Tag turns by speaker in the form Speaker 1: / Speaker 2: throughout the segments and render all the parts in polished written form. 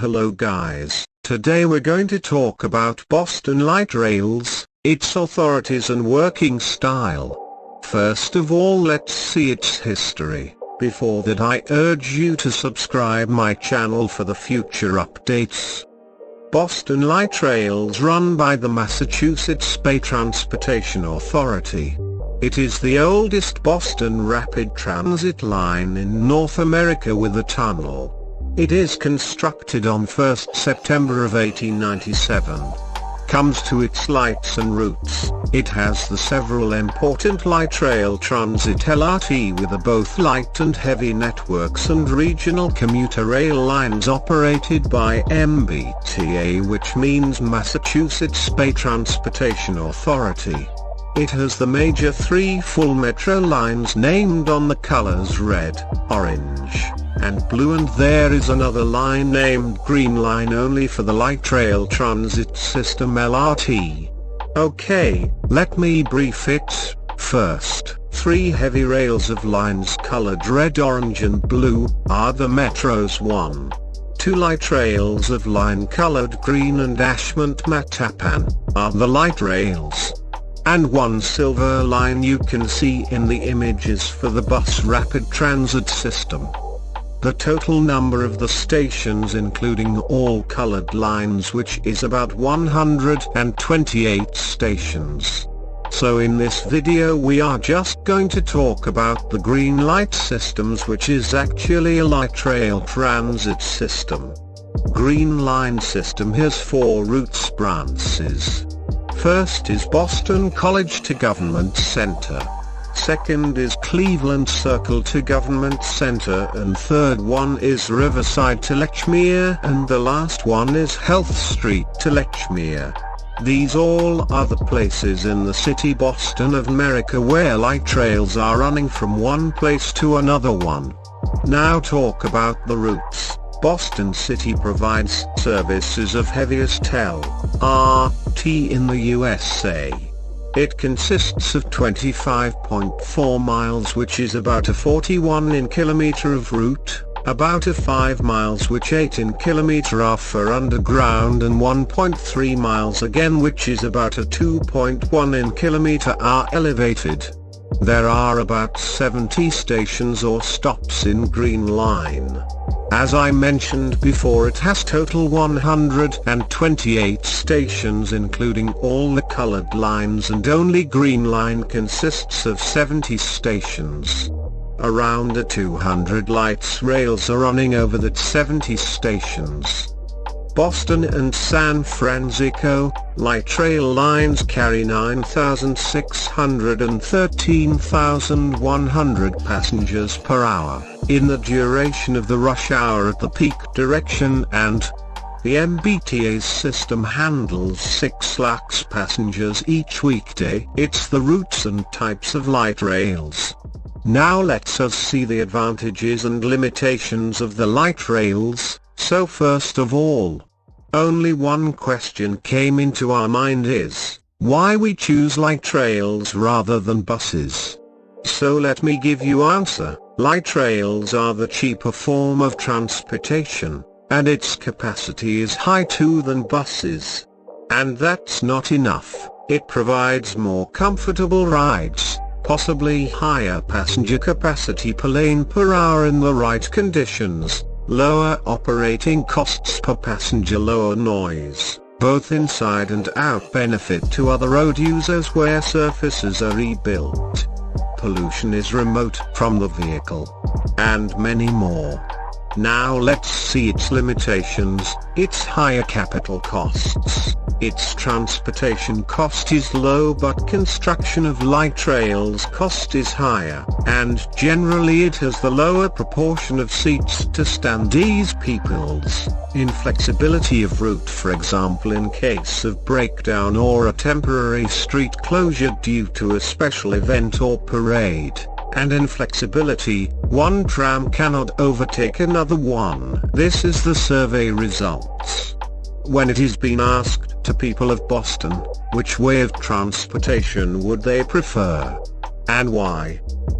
Speaker 1: Hello guys, today we're going to talk about Boston Light Rails, its authorities and working style. First of all, let's see its history. Before that, I urge you to subscribe my channel for the future updates. Boston Light Rails run by the Massachusetts Bay Transportation Authority. It is the oldest Boston rapid transit line in North America with a tunnel. It is constructed on 1st September of 1897. Comes to its lights and routes, it has the several important light rail transit LRT with both light and heavy networks and regional commuter rail lines operated by MBTA, which means Massachusetts Bay Transportation Authority. It has the major three full metro lines named on the colors red, orange, and blue, and there is another line named Green Line only for the light rail transit system LRT. Okay, let me brief it. First, three heavy rails of lines colored red, orange and blue are the Metros 1. Two light rails of line colored green and Ashmont-Mattapan are the light rails. And one silver line you can see in the images for the bus rapid transit system. The total number of the stations including all colored lines, which is about 128 stations. So in this video we are just going to talk about the green light systems, which is actually a light rail transit system. Green line system has 4 routes branches. First is Boston College to Government Center. Second is Cleveland Circle to Government Center, and third one is Riverside to Lechmere, and the last one is Health Street to Lechmere. These all are the places in the city Boston of America where light rails are running from one place to another one. Now talk about the routes. Boston City provides services of heaviest LRT in the USA. It consists of 25.4 miles, which is about a 41 kilometer of route, about a 5 miles which 8 kilometer are for underground, and 1.3 miles again, which is about a 2.1 kilometer are elevated. There are about 70 stations or stops in Green Line. As I mentioned before, it has total 128 stations including all the colored lines, and only Green Line consists of 70 stations. Around 200 lights rails are running over that 70 stations. Boston and San Francisco light rail lines carry 9,600 and 13,100 passengers per hour in the duration of the rush hour at the peak direction, and the MBTA's system handles 6 lakhs passengers each weekday. It's the routes and types of light rails. Now let's us see the advantages and limitations of the light rails. So first of all, only one question came into our mind is, why we choose light rails rather than buses? So let me give you answer. Light rails are the cheaper form of transportation, and its capacity is higher too than buses. And that's not enough, it provides more comfortable rides, possibly higher passenger capacity per lane per hour in the right conditions, lower operating costs per passenger, lower noise, both inside and out, benefit to other road users where surfaces are rebuilt, pollution is remote from the vehicle, and many more. Now let's see its limitations. Its higher capital costs. Its transportation cost is low, but construction of light rails cost is higher, and generally it has the lower proportion of seats to stand these peoples. Inflexibility of route, for example in case of breakdown or a temporary street closure due to a special event or parade. And inflexibility, one tram cannot overtake another one. This is the survey results. When it is been asked to people of Boston, which way of transportation would they prefer, and why?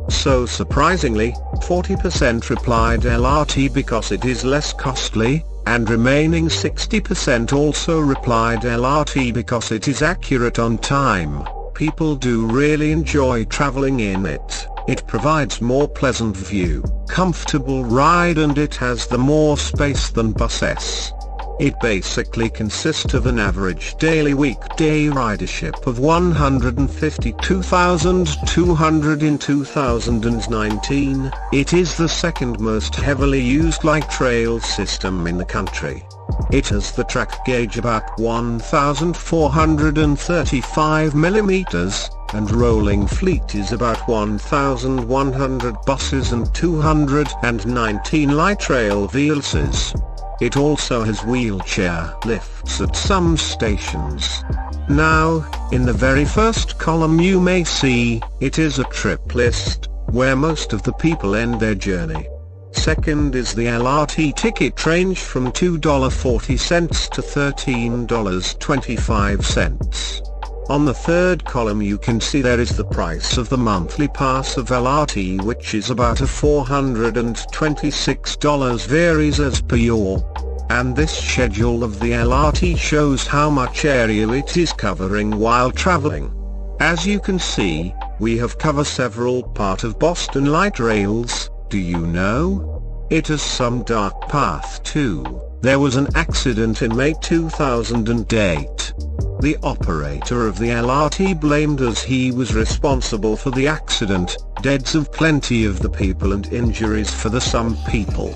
Speaker 1: So surprisingly, 40% replied LRT because it is less costly, and remaining 60% also replied LRT because it is accurate on time. People do really enjoy traveling in it. It provides more pleasant view, comfortable ride, and it has the more space than Bus S. It basically consists of an average daily weekday ridership of 152,200 in 2019. It is the second most heavily used light rail system in the country. It has the track gauge about 1,435 millimeters, and rolling fleet is about 1,100 buses and 219 light rail vehicles. It also has wheelchair lifts at some stations. Now, in the very first column you may see, it is a trip list, where most of the people end their journey. Second is the LRT ticket, range from $2.40 to $13.25. On the third column you can see there is the price of the monthly pass of LRT, which is about $426, varies as per your. And this schedule of the LRT shows how much area it is covering while traveling. As you can see, we have covered several part of Boston Light Rails. Do you know? It has some dark path too. There was an accident in May 2008. The operator of the LRT blamed as he was responsible for the accident, deaths of plenty of the people and injuries for the some people.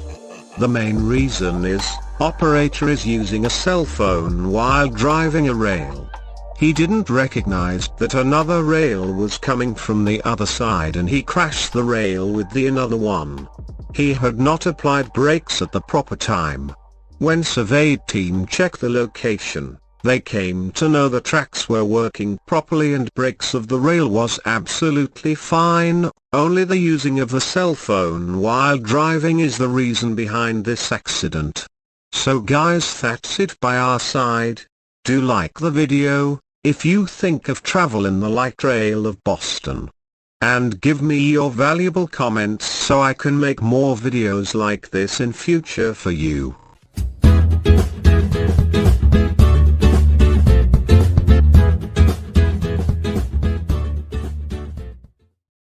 Speaker 1: The main reason is, operator is using a cell phone while driving a rail. He didn't recognize that another rail was coming from the other side and he crashed the rail with the another one. He had not applied brakes at the proper time. When survey team checked the location, they came to know the tracks were working properly and brakes of the rail was absolutely fine, only the using of the cell phone while driving is the reason behind this accident. So guys, that's it by our side. Do like the video, if you think of travel in the light rail of Boston. And give me your valuable comments so I can make more videos like this in future for you.